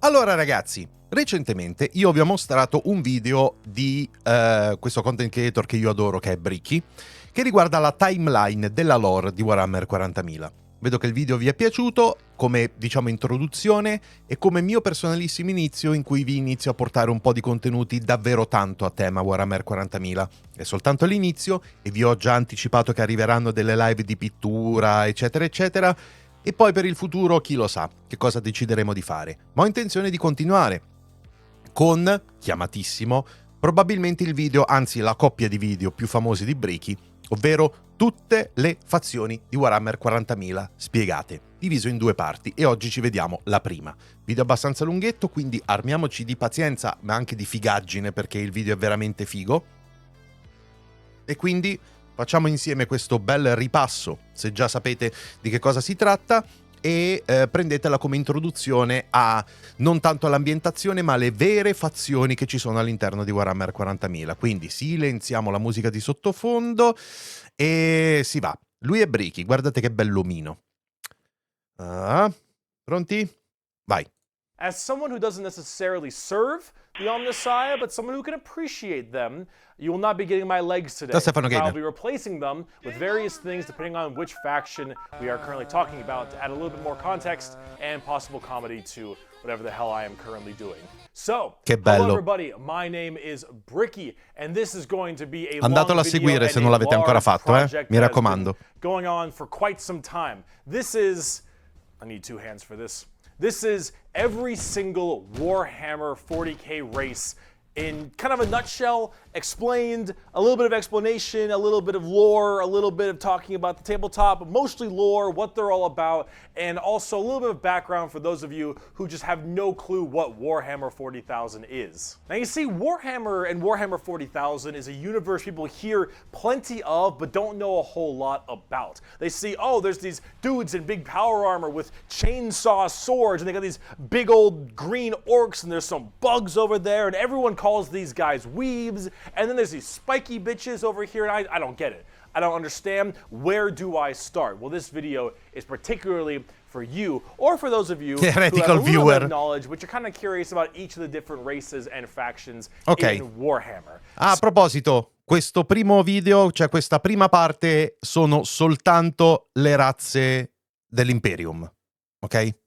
Allora ragazzi, recentemente io vi ho mostrato un video di questo content creator che io adoro, che è BRICKY, che riguarda la timeline della lore di Warhammer 40.000. Vedo che il video vi è piaciuto come, diciamo, introduzione e come mio personalissimo inizio in cui vi inizio a portare un po' di contenuti davvero tanto a tema Warhammer 40.000. È soltanto l'inizio e vi ho già anticipato che arriveranno delle live di pittura, eccetera, eccetera. E poi per il futuro chi lo sa che cosa decideremo di fare, ma ho intenzione di continuare con, chiamatissimo, probabilmente il video, anzi la coppia di video più famosi di BRICKY, ovvero tutte le fazioni di Warhammer 40.000 spiegate, diviso in due parti, e oggi ci vediamo la prima. Video abbastanza lunghetto, quindi armiamoci di pazienza ma anche di figaggine perché il video è veramente figo. E quindi facciamo insieme questo bel ripasso, se già sapete di che cosa si tratta, e prendetela come introduzione a non tanto all'ambientazione ma alle vere fazioni che ci sono all'interno di Warhammer 40.000. Quindi silenziamo la musica di sottofondo e si va. Lui è BRICKY, guardate che bell'omino. Pronti? Vai. As someone who doesn't necessarily serve the Omnissiah, but someone who can appreciate them, you will not be getting my legs today. I'll be replacing them with various things depending on which faction we are currently talking about to add a little bit more context and possible comedy to whatever the hell I am currently doing. So, hello everybody, my name is BRICKY, and this is going to be a Andatelo a seguire se non l'avete ancora fatto, mi raccomando. Going on for quite some time. This is, I need two hands for this. This is every single Warhammer 40K race in kind of a nutshell, explained, a little bit of explanation, a little bit of lore, a little bit of talking about the tabletop, mostly lore, what they're all about, and also a little bit of background for those of you who just have no clue what Warhammer 40,000 is. Now you see, Warhammer and Warhammer 40,000 is a universe people hear plenty of but don't know a whole lot about. They see, oh, there's these dudes in big power armor with chainsaw swords, and they got these big old green orcs, and there's some bugs over there, and everyone calls these guys weebs, and then there's these spiky bitches over here, and I don't get it. I don't understand. Where do I start? Well, this video is particularly for you, or for those of you who have a little bit of knowledge, but you're kind of curious about each of the different races and factions in Warhammer. A proposito, questo primo video, cioè questa prima parte, sono soltanto le razze dell'Imperium, ok?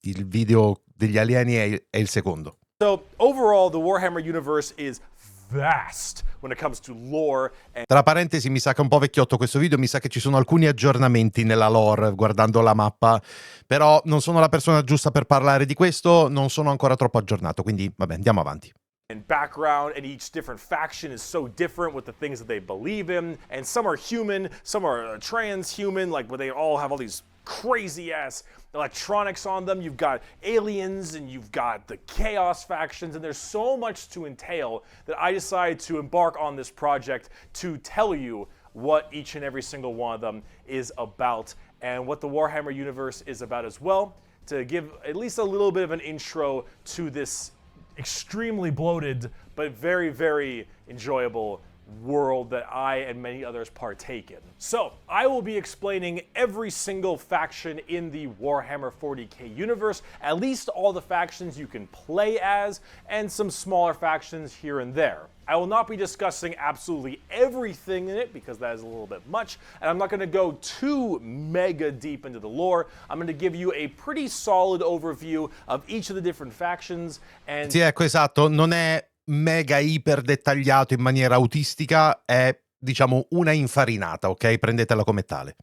Il video degli alieni è il secondo. So, overall, the Warhammer universe is vast when it comes to lore. Tra parentesi, mi sa che è un po' vecchiotto questo video, mi sa che ci sono alcuni aggiornamenti nella lore guardando la mappa, però non sono la persona giusta per parlare di questo, non sono ancora troppo aggiornato, quindi vabbè, andiamo avanti. And background, and each different faction is so different with the things that they believe in, and some are human, some are transhuman, like where they all have all these crazy ass electronics on them. You've got aliens and you've got the chaos factions, and there's so much to entail that I decided to embark on this project to tell you what each and every single one of them is about and what the Warhammer universe is about as well, to give at least a little bit of an intro to this extremely bloated but very, very enjoyable world that I and many others partake in. So, I will be explaining every single faction in the Warhammer 40K universe, at least all the factions you can play as, and some smaller factions here and there. I will not be discussing absolutely everything in it because that is a little bit much, and I'm not going to go too mega deep into the lore. I'm going to give you a pretty solid overview of each of the different factions. And sì, ecco, esatto, non è mega iper dettagliato in maniera autistica, è, diciamo, una infarinata, ok? Prendetela come tale.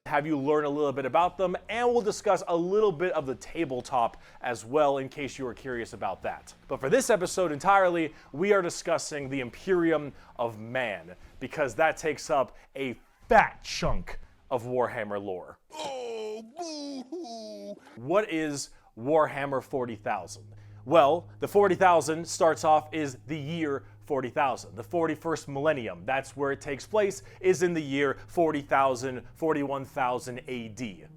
Have you learn a little bit about them, and we'll discuss a little bit of the tabletop as well in case you were curious about that. But for this episode entirely, we are discussing the Imperium of Man, because that takes up a fat chunk of Warhammer lore. Oh, boo-hoo. What is Warhammer 40,000? Well, the 40,000 starts off is the year 40,000. The 41st millennium, that's where it takes place, is in the year 40,000, 41,000 AD.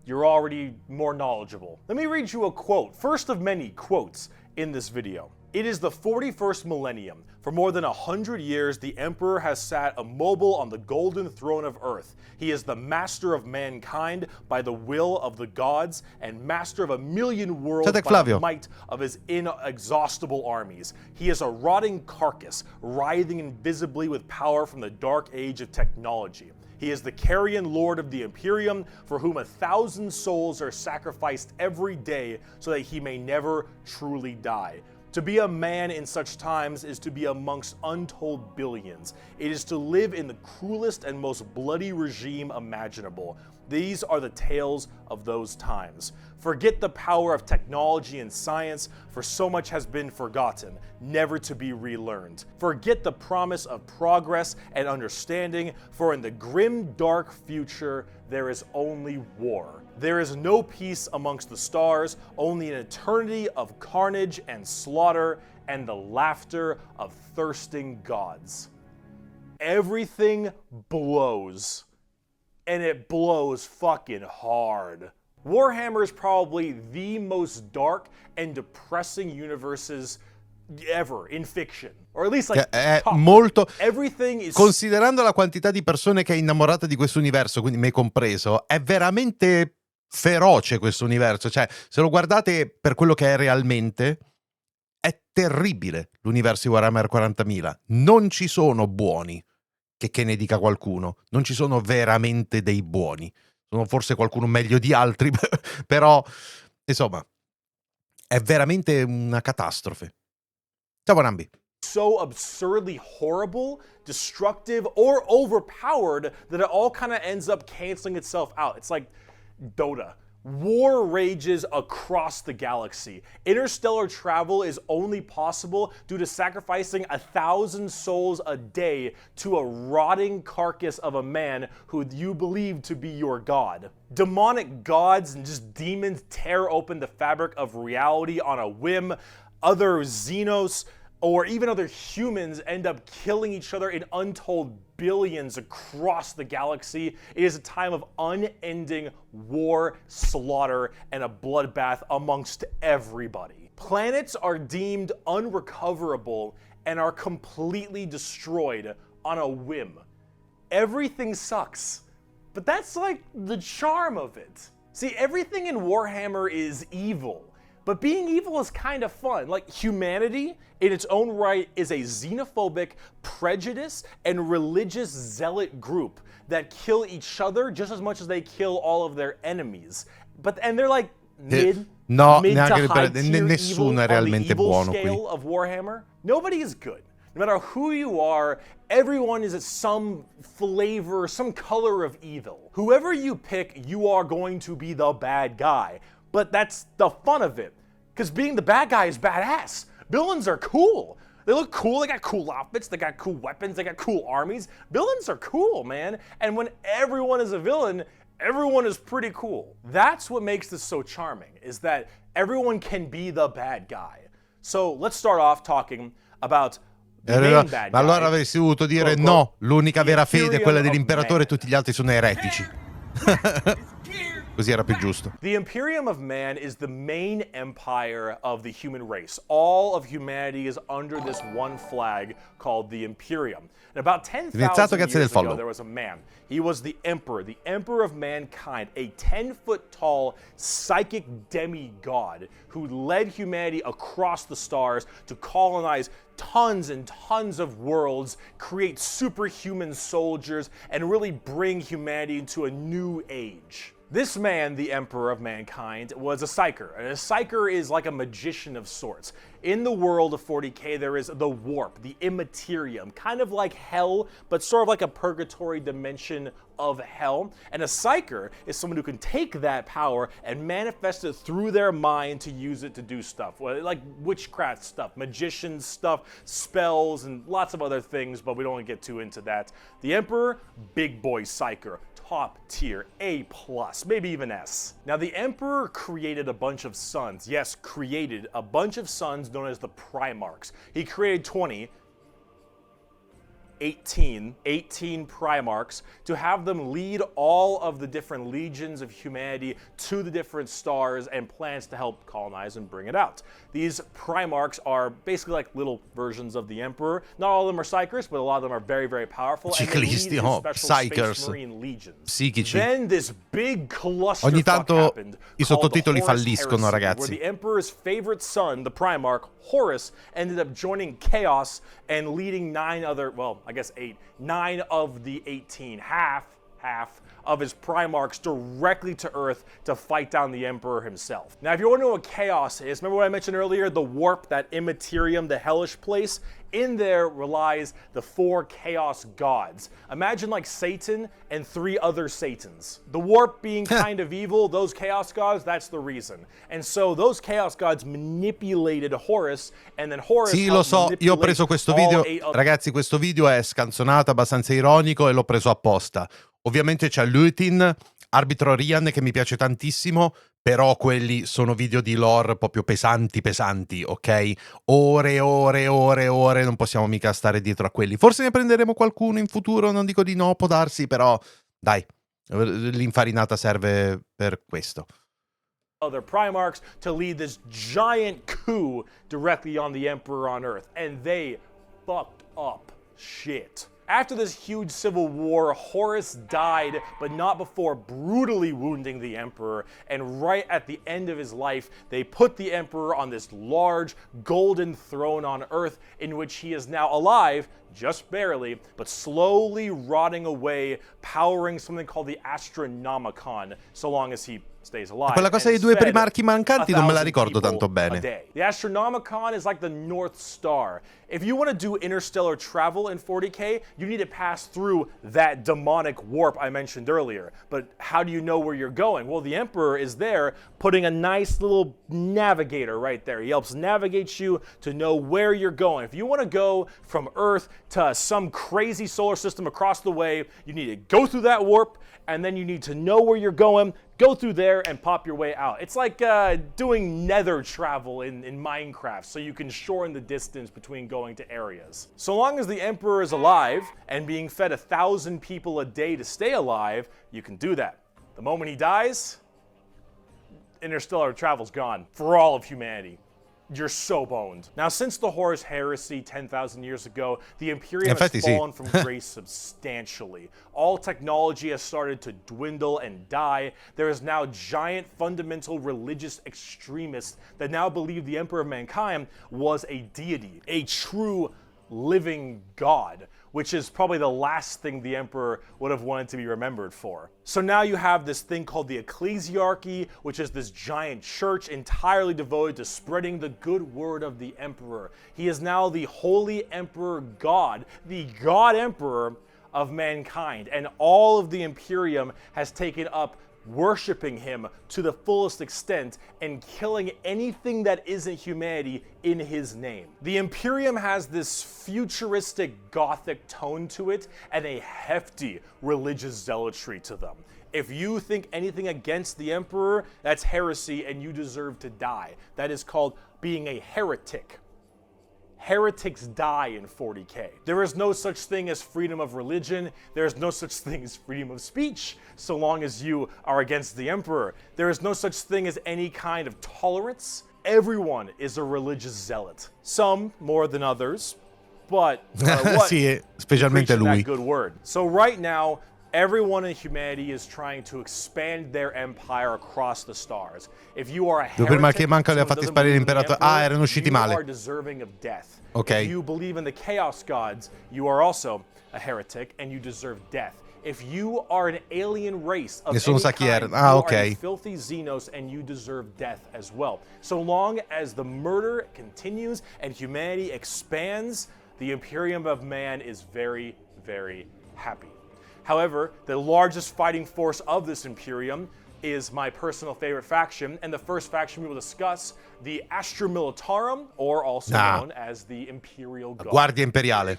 You're already more knowledgeable. Let me read you a quote, first of many quotes in this video. It is the 41st millennium. For more than 100 years, the Emperor has sat immobile on the golden throne of Earth. He is the master of mankind by the will of the gods, and master of a million worlds by the might of his inexhaustible armies. He is a rotting carcass, writhing invisibly with power from the dark age of technology. He is the carrion lord of the Imperium, for whom 1,000 souls are sacrificed every day so that he may never truly die. To be a man in such times is to be amongst untold billions. It is to live in the cruelest and most bloody regime imaginable. These are the tales of those times. Forget the power of technology and science, for so much has been forgotten, never to be relearned. Forget the promise of progress and understanding, for in the grim, dark future, there is only war. There is no peace amongst the stars, only an eternity of carnage and slaughter, and the laughter of thirsting gods. Everything blows. And it blows fucking hard. Warhammer is probably the most dark and depressing universes ever in fiction. Or at least like molto. Everything is... Considerando la quantità di persone che è innamorata di questo universo, quindi me compreso, è veramente feroce questo universo. Cioè, se lo guardate per quello che è realmente, è terribile l'universo di Warhammer 40.000. Non ci sono buoni. Che ne dica qualcuno, non ci sono veramente dei buoni, sono forse qualcuno meglio di altri, però insomma è veramente una catastrofe. Ciao Nambi. So absurdly horrible, destructive, or overpowered that it all kind of ends up canceling itself out. It's like Dota. War rages across the galaxy. Interstellar travel is only possible due to sacrificing 1,000 souls a day to a rotting carcass of a man who you believe to be your god. Demonic gods and just demons tear open the fabric of reality on a whim. Other Xenos or even other humans end up killing each other in untold billions across the galaxy. It is a time of unending war, slaughter, and a bloodbath amongst everybody. Planets are deemed unrecoverable and are completely destroyed on a whim. Everything sucks, but that's like the charm of it. See, everything in Warhammer is evil. But being evil is kind of fun. Like, humanity, in its own right, is a xenophobic, prejudiced, and religious zealot group that kill each other just as much as they kill all of their enemies. And they're like mid to high tier nessuno è evil on the realmente evil buono scale qui. of Warhammer. Nobody is good. No matter who you are, everyone is some flavor, some color of evil. Whoever you pick, you are going to be the bad guy. But that's the fun of it, because being the bad guy is badass. Villains are cool. They look cool, they got cool outfits, they got cool weapons, they got cool armies. Villains are cool, man. And when everyone is a villain, everyone is pretty cool. That's what makes this so charming, is that everyone can be the bad guy. So let's start off talking about the main bad guy. Ma allora avresti dovuto dire no, l'unica vera fede è quella dell'imperatore e tutti gli altri sono eretici. Così era più giusto. The Imperium of Man is the main empire of the human race. All of humanity is under this one flag called the Imperium. And about 10,000 years ago, there was a man. He was the Emperor of mankind, a 10-foot-tall psychic demigod who led humanity across the stars to colonize tons and tons of worlds, create superhuman soldiers, and really bring humanity into a new age. This man, the Emperor of Mankind, was a psyker. And a psyker is like a magician of sorts. In the world of 40K, there is the warp, the immaterium, kind of like hell, but sort of like a purgatory dimension of hell. And a psyker is someone who can take that power and manifest it through their mind to use it to do stuff, like witchcraft stuff, magician stuff, spells, and lots of other things, but we don't want to get too into that. The Emperor, big boy psyker. Top tier, A+, maybe even S. Now, the Emperor created a bunch of sons. Yes, created a bunch of sons known as the Primarchs. He created 20. 18 Primarchs to have them lead all of the different legions of humanity to the different stars and plans to help colonize and bring it out. These Primarchs are basically like little versions of the Emperor. Not all of them are Psychers, but a lot of them are very, very powerful. And they lead these special Space Marine legions. Psichici. Then this big clusterfuck Ogni tanto happened i sottotitoli called the Horus falliscono, Heresy, ragazzi. where the Emperor's favorite son, the Primarch, Horus, ended up joining Chaos and leading 9 other, well, I guess 8, 9 of the 18, half of his Primarchs directly to Earth to fight down the Emperor himself. Now, if you want to know what Chaos is, remember what I mentioned earlier, the warp, that Immaterium, the hellish place? In there relies the 4 Chaos gods. Imagine like Satan and 3 other Satans. The warp being kind of evil, those Chaos gods, that's the reason. And so those Chaos gods manipulated Horus, and then Horus Sì, lo so, io ho preso questo video, ragazzi, questo video è scanzonato, abbastanza ironico e l'ho preso apposta. Ovviamente c'è Lutin, Arbitro Rian che mi piace tantissimo, però quelli sono video di lore proprio pesanti, ok? Ore, non possiamo mica stare dietro a quelli. Forse ne prenderemo qualcuno in futuro, non dico di no, può darsi, però dai, l'infarinata serve per questo. Other Primarchs to lead this giant coup directly on the Emperor on Earth, and they fucked up shit. After this huge civil war, Horus died, but not before brutally wounding the Emperor, and right at the end of his life, they put the Emperor on this large golden throne on Earth, in which he is now alive, just barely, but slowly rotting away, powering something called the Astronomicon, so long as he stays alive. Quella cosa dei 2 primarchi mancanti non me la ricordo tanto bene. The Astronomicon is like the North Star. If you want to do interstellar travel in 40K, you need to pass through that demonic warp I mentioned earlier. But how do you know where you're going? Well, the Emperor is there putting a nice little navigator right there. He helps navigate you to know where you're going. If you want to go from Earth to some crazy solar system across the way, you need to go through that warp, and then you need to know where you're going, go through there, and pop your way out. It's like doing nether travel in Minecraft, so you can shorten the distance between going to areas. So long as the Emperor is alive and being fed 1,000 people a day to stay alive, you can do that. The moment he dies, interstellar travel's gone for all of humanity. You're so boned. Now, since the Horus Heresy 10,000 years ago, the Imperium has fallen from grace substantially. All technology has started to dwindle and die. There is now giant fundamental religious extremists that now believe the Emperor of Mankind was a deity, a true living god, which is probably the last thing the Emperor would have wanted to be remembered for. So now you have this thing called the Ecclesiarchy, which is this giant church entirely devoted to spreading the good word of the Emperor. He is now the Holy Emperor God, the God Emperor of mankind, and all of the Imperium has taken up worshiping him to the fullest extent and killing anything that isn't humanity in his name. The Imperium has this futuristic gothic tone to it and a hefty religious zealotry to them. If you think anything against the Emperor, that's heresy and you deserve to die. That is called being a heretic. Heretics die in 40K. There is no such thing as freedom of religion. There is no such thing as freedom of speech, so long as you are against the Emperor. There is no such thing as any kind of tolerance. Everyone is a religious zealot. Some more than others, but what? Sì, specialmente lui. That good word. So right now, everyone in humanity is trying to expand their empire across the stars. If you are a heretic, erano usciti male. you are deserving of death. Okay. If you believe in the Chaos Gods, you are also a heretic and you deserve death. If you are an alien race of any kind, you are a filthy Xenos and you deserve death as well. So long as the murder continues and humanity expands, the Imperium of Man is very, very happy. However, the largest fighting force of this Imperium is my personal favorite faction, and the first faction we will discuss, the Astra Militarum, or also known as the Imperial Guard. Guardia Imperiale.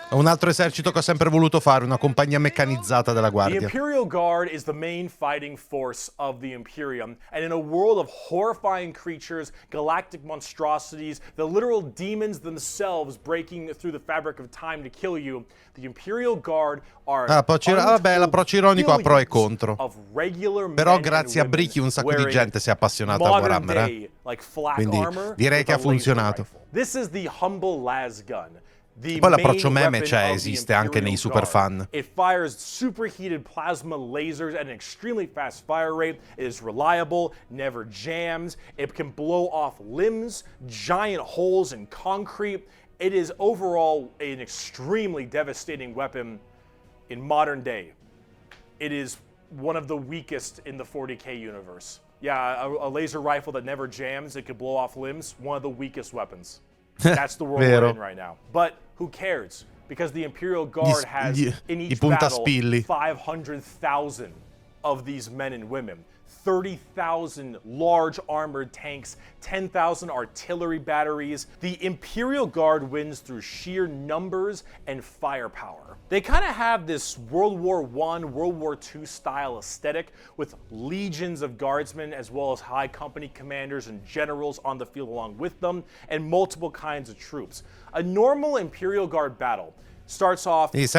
È un altro esercito che ho sempre voluto fare, una compagnia meccanizzata della The guardia. Imperial Guard is the main fighting force of the Imperium, and in a world of horrifying creatures, galactic monstrosities, the literal demons themselves breaking through the fabric of time to kill you, the Imperial Guard are vabbè, l'approccio ironico ha pro e contro. of regular Però men grazie a and BRICKY un sacco di wearing gente si è appassionata a modern Warhammer. day, like flak Quindi armor direi with che ha a laser funzionato. rifle. This is the humble las gun. E poi l'approccio meme esiste anche nei super fan. It fires superheated plasma lasers at an extremely fast fire rate. It is reliable, never jams. It can blow off limbs, giant holes in concrete. It is overall an extremely devastating weapon in modern day. It is one of the weakest in the 40K universe. Yeah, a laser rifle that never jams, it could blow off limbs, one of the weakest weapons. That's the world we're in right now. But who cares? Because the Imperial Guard has in each battle 500,000 of these men and women. 30,000 large armored tanks, 10,000 artillery batteries. The Imperial Guard wins through sheer numbers and firepower. They kind of have this World War I, World War II style aesthetic with legions of guardsmen as well as high company commanders and generals on the field along with them, and multiple kinds of troops. A normal Imperial Guard battle starts off with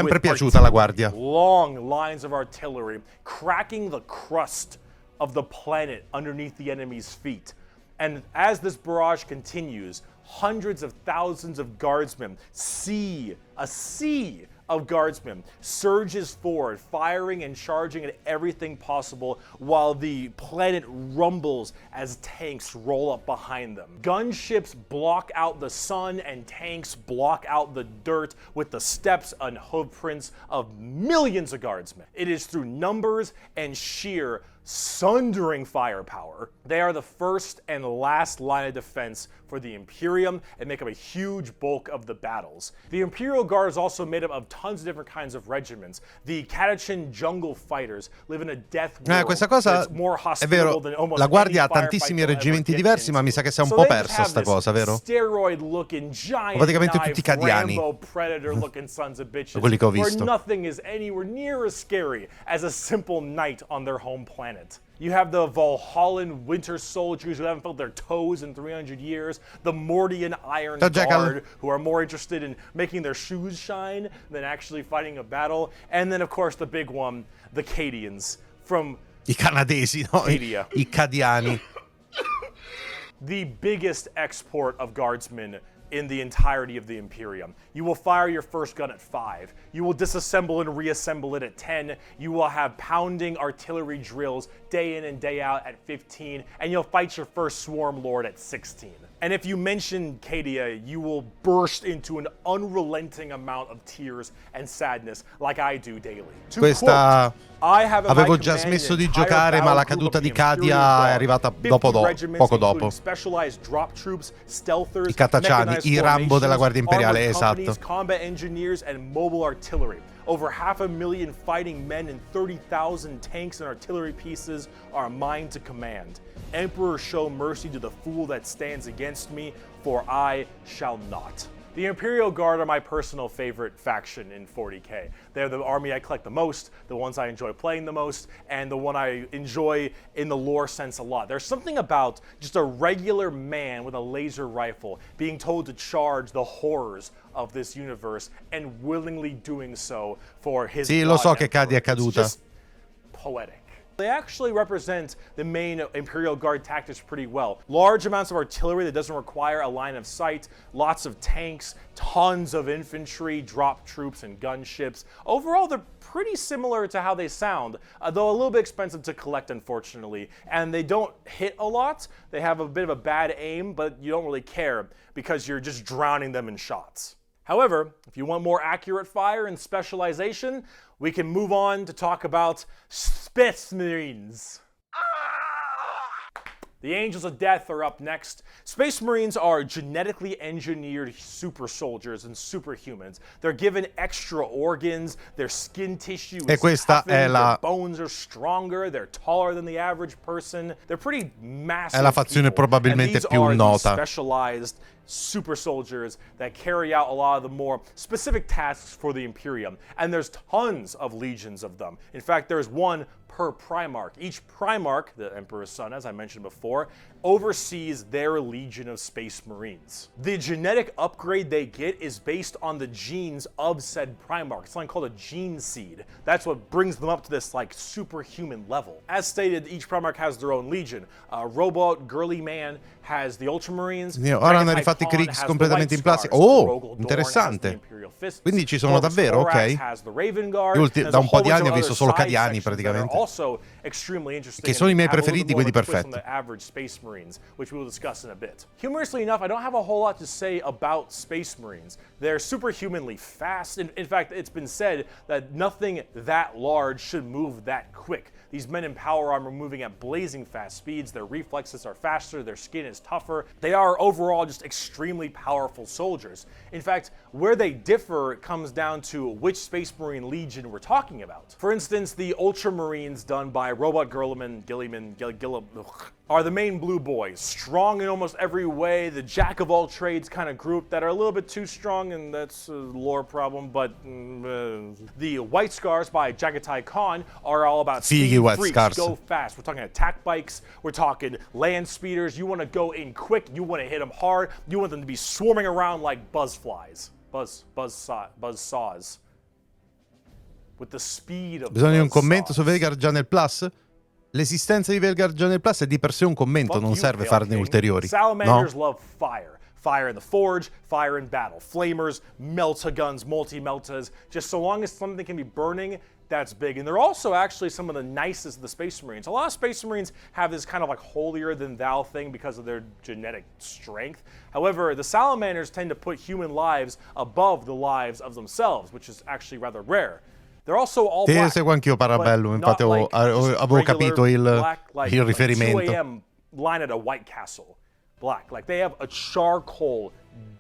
la guardia. long lines of artillery cracking the crust of the planet underneath the enemy's feet. And as this barrage continues, hundreds of thousands of guardsmen, a sea of guardsmen surges forward, firing and charging at everything possible while the planet rumbles as tanks roll up behind them. Gunships block out the sun and tanks block out the dirt with the steps and hoofprints of millions of guardsmen. It is through numbers and sheer sundering firepower. They are the first and last line of defense for the Imperium and make up a huge bulk of the battles. The Imperial Guard is also made up of tons of different kinds of regiments. The Catachin jungle fighters live in a death world questa cosa that's more è hospitable vero, than almost la guardia ha any tantissimi firefight reggimenti they'll ever diversi, get ma mi sa into. che si è un So po' they just persa have sta this cosa, vero? steroid-looking, giant Praticamente tutti cadiani. Rambo Predator-looking sons of bitches, Quelli che ho where visto. nothing is anywhere near as scary as a simple knight on their home planet. You have the Valhallan Winter Soldiers who haven't felt their toes in 300 years, the Mordian Iron Guard who are more interested in making their shoes shine than actually fighting a battle, and then of course the big one, the Cadians from I canadesi, no? I cadiani. The biggest export of guardsmen in the entirety of the Imperium. You will fire your first gun at 5. You will disassemble and reassemble it at 10. You will have pounding artillery drills day in and day out at 15. And you'll fight your first Swarm Lord at 16. And if you mention Cadia, you will burst into an unrelenting amount of tears and sadness like I do daily. Questa avevo già smesso di giocare, ma la caduta di Cadia è arrivata poco dopo. I Catacciani, i Rambo della Guardia Imperiale, esatto. Combat engineers and mobile artillery. Over 500,000 fighting men and 30,000 tanks and artillery pieces are mine to command. Emperor, show mercy to the fool that stands against me, for I shall not. The Imperial Guard are my personal favorite faction in 40K. They're the army I collect the most, the ones I enjoy playing the most, and the one I enjoy in the lore sense a lot. There's something about just a regular man with a laser rifle being told to charge the horrors of this universe and willingly doing so for his Sì, lo so che Cadia è caduta. It's just poetic. They actually represent the main Imperial Guard tactics pretty well. Large amounts of artillery that doesn't require a line of sight, lots of tanks, tons of infantry, drop troops, and gunships. Overall, they're pretty similar to how they sound, though a little bit expensive to collect, unfortunately. And they don't hit a lot. They have a bit of a bad aim, but you don't really care because you're just drowning them in shots. However, if you want more accurate fire and specialization, we can move on to talk about Spetsmarines. The Angels of Death are up next. Space Marines are genetically engineered super soldiers and superhumans. They're given extra organs, their skin tissue is questa toughened, è la... their bones are stronger, they're taller than the average person. They're pretty massive. È la fazione people. probabilmente più And these are nota. specialized super soldiers that carry out a lot of the more specific tasks for the Imperium. And there's tons of legions of them. In fact, there's one per Primarch. Each Primarch, the Emperor's son, as I mentioned before, oversees their legion of Space Marines. The genetic upgrade they get is based on the genes of said Primarch. It's something called a gene seed. That's what brings them up to this like superhuman level. As stated, each Primarch has their own legion. Robot Girly Man has the Ultramarines. Ora hanno rifatto i Kriegs completamente in plastica. Oh, interessante. Quindi ci sono davvero, ok. Da un po' di anni ho visto solo Cadiani praticamente. Che sono i miei preferiti, quelli perfetti. Marines, which we will discuss in a bit. Humorously enough, I don't have a whole lot to say about Space Marines. They're superhumanly fast. In fact, it's been said that nothing that large should move that quick. These men in power armor moving at blazing fast speeds. Their reflexes are faster. Their skin is tougher. They are overall just extremely powerful soldiers. In fact, where they differ comes down to which Space Marine Legion we're talking about. For instance, the Ultramarines done by Robot Gilliman are the main blue boys, strong in almost every way, the jack of all trades kind of group that are a little bit too strong, and that's a lore problem, but the White Scars by Jagatai Khan are all about speed freaks, go fast. We're talking attack bikes, we're talking land speeders. You want to go in quick, you want to hit them hard, you want them to be swarming around like buzzflies, buzzsaws. With the speed of Bisogna un commento su Veigar già nel Plus? L'esistenza di Veigar già nel Plus è di per sé un commento, non serve farne ulteriori. Salamanders no? love fire. Fire in the forge, fire in battle. Flamers, melta-guns, multi-meltas. Just so long as something can be burning, that's big. And they're also actually some of the nicest of the Space Marines. A lot of Space Marines have this kind of like holier-than-thou thing because of their genetic strength. However, the Salamanders tend to put human lives above the lives of themselves, which is actually rather rare. They're also all black, seguo anch'io Parabellum, infatti avevo capito il riferimento. 2 a.m. line at a White Castle. Black. Like they have a charcoal,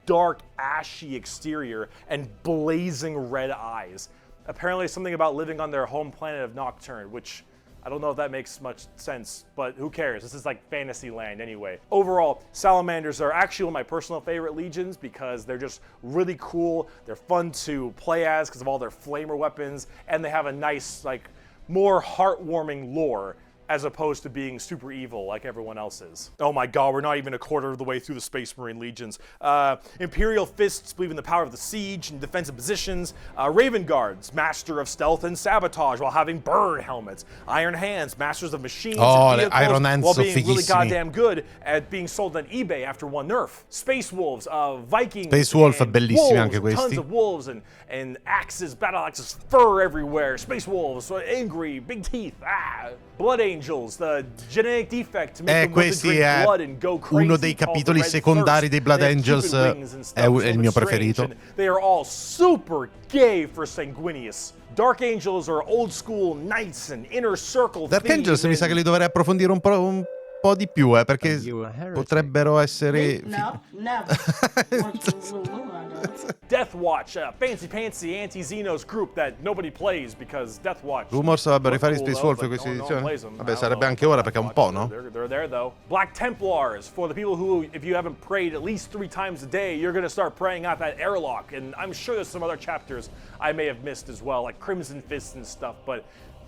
dark, ashy exterior and blazing red eyes. Apparently something about living on their home planet of Nocturne, which I don't know if that makes much sense, but who cares? This is like fantasy land anyway. Overall, Salamanders are actually one of my personal favorite legions because they're just really cool. They're fun to play as because of all their flamer weapons, and they have a nice, like, more heartwarming lore as opposed to being super evil like everyone else is. Oh my god, we're not even a quarter of the way through the Space Marine Legions. Imperial Fists believe in the power of the siege and defensive positions. Raven Guards, master of stealth and sabotage while having bird helmets. Iron Hands, masters of machines and vehicles Iron Hands while being really fighissimi. goddamn good at being sold on eBay after one nerf. Space Wolves, Vikings, Space Wolf, bellissimi anche wolves, questi. tons of wolves and axes, battle axes, fur everywhere. Space Wolves, angry, big teeth, Blood Angels, the genetic defect to make them want to drink blood and go crazy. Uno dei capitoli secondari dei Blood Angels è il mio preferito. They are all super gay for Sanguinius. Dark Angels are old school knights and inner circle. Dark Angels mi sa che li dovrei approfondire un po' di più, perché potrebbero essere... No. Death Watch, a fancy anti-Xenos group that nobody plays because Death Watch. Rumors dovrebbero rifare Space Wolf in questa edizione? Vabbè, sarebbe anche ora perché è un po', no? They're there though. Black Templars, for the people who, if you haven't prayed at least 3 times a day, you're gonna start praying out that airlock. And I'm sure there's some other chapters I may have missed as well, like Crimson Fists and stuff, but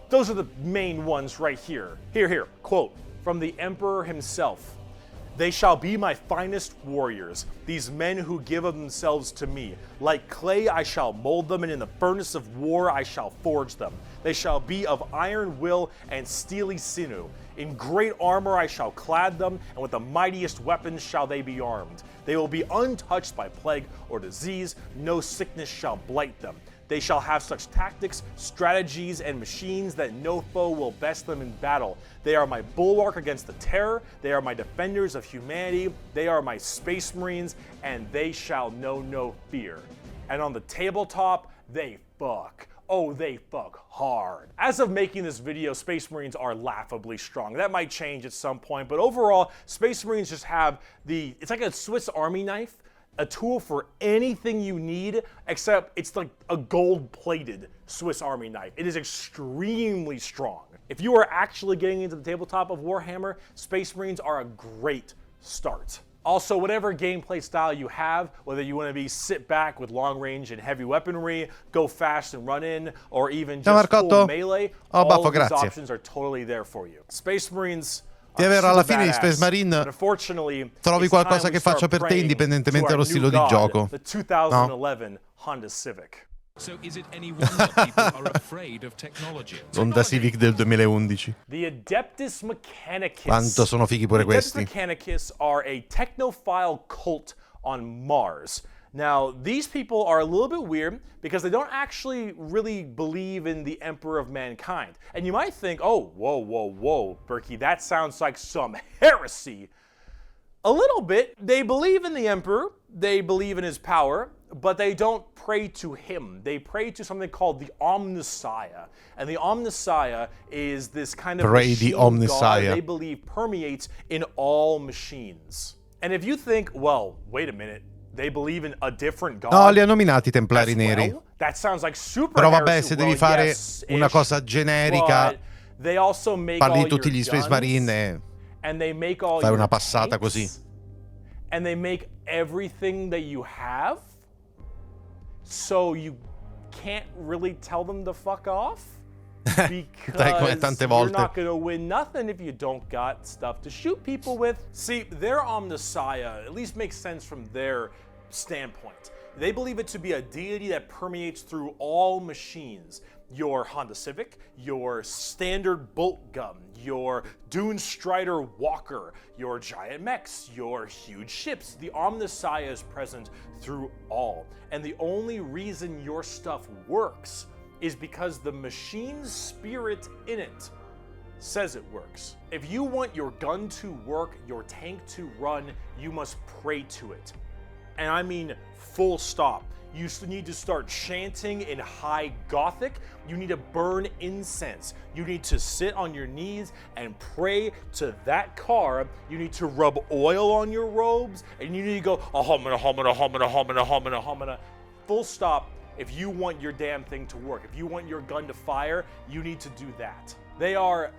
those are the main ones right here. Here, quote from the Emperor himself. They shall be my finest warriors, these men who give of themselves to me. Like clay I shall mold them, and in the furnace of war I shall forge them. They shall be of iron will and steely sinew. In great armor I shall clad them, and with the mightiest weapons shall they be armed. They will be untouched by plague or disease, no sickness shall blight them. They shall have such tactics, strategies, and machines that no foe will best them in battle. They are my bulwark against the terror. They are my defenders of humanity. They are my Space Marines, and they shall know no fear. And on the tabletop, they fuck. oh, they fuck hard. As of making this video, Space Marines are laughably strong. That might change at some point, but overall, Space Marines just have it's like a Swiss Army knife, a tool for anything you need, except it's like a gold-plated Swiss Army knife. It is extremely strong. If you are actually getting into the tabletop of Warhammer, Space Marines are a great start. Also, whatever gameplay style you have, whether you want to be sit back with long range and heavy weaponry, go fast and run in, or even just full melee, all of these options are totally there for you. Space Marines Ti avere alla fine di Space Marine trovi qualcosa che faccia per te indipendentemente dallo stile di gioco. The 2011 Honda Civic. So is it any wonder people are afraid of technology? Honda Civic del 2011. The Adeptus Mechanicus. Quanto sono fighi pure questi. The Adeptus Mechanicus are a technophile cult on Mars. Now, these people are a little bit weird because they don't actually really believe in the Emperor of Mankind. And you might think, oh, whoa, Berkey, that sounds like some heresy. A little bit. They believe in the Emperor, they believe in his power, but they don't pray to him. They pray to something called the Omnissiah. And the Omnissiah is this kind of machine god they believe permeates in all machines. And if you think, well, wait a minute, they believe in a different god. No, li ha nominati Templari Neri. That sounds like super Però vabbè, se devi fare una cosa generica, they also make parli all di tutti gli Space Marine e fai una passata così. And they make everything that you have, so you can't really tell them to fuck off. Because you're not going to win nothing if you don't got stuff to shoot people with. See, their Omnissiah at least makes sense from their standpoint. They believe it to be a deity that permeates through all machines. Your Honda Civic, your standard bolt gun, your Dune Strider Walker, your giant mechs, your huge ships. The Omnissiah is present through all. And the only reason your stuff works is because the machine's spirit in it says it works. If you want your gun to work, your tank to run, you must pray to it. And I mean full stop. You need to start chanting in high Gothic. You need to burn incense. You need to sit on your knees and pray to that car. You need to rub oil on your robes. And you need to go, ahomina, homina, homina, homina, homina, homina. Full stop. If you want your damn thing to work, if you want your gun to fire, you need to do that. They are